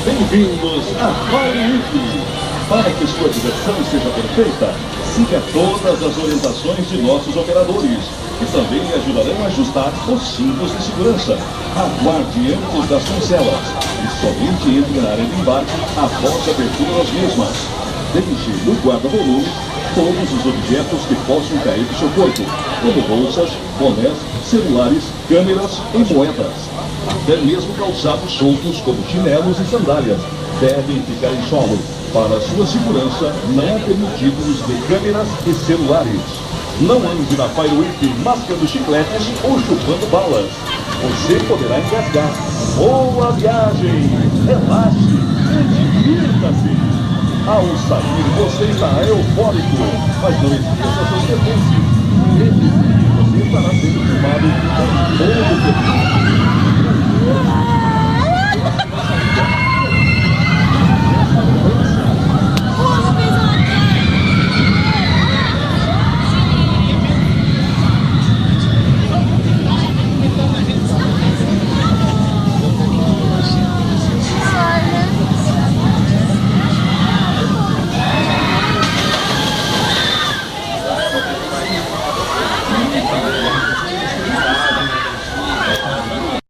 Bem-vindos a Fire Week! Para que sua diversão seja perfeita, siga todas as orientações de nossos operadores, que também lhe ajudarão a ajustar os cintos de segurança. Aguarde antes das cancelas e somente entre na área de embarque após a abertura das mesmas. Deixe no guarda-volume todos os objetos que possam cair do seu corpo, como bolsas, bonés, celulares, câmeras e moedas. Até mesmo calçados soltos como chinelos e sandálias devem ficar em solo. Para sua segurança, não é permitido uso de câmeras e celulares. Não ande na Fire Week mascando chicletes ou chupando balas. Você poderá engasgar. Boa viagem! Relaxe e divirta-se! Ao sair, você está eufórico, mas não esqueça seus pertences. Lembre-se que você estará sendo filmado com todo o tempo.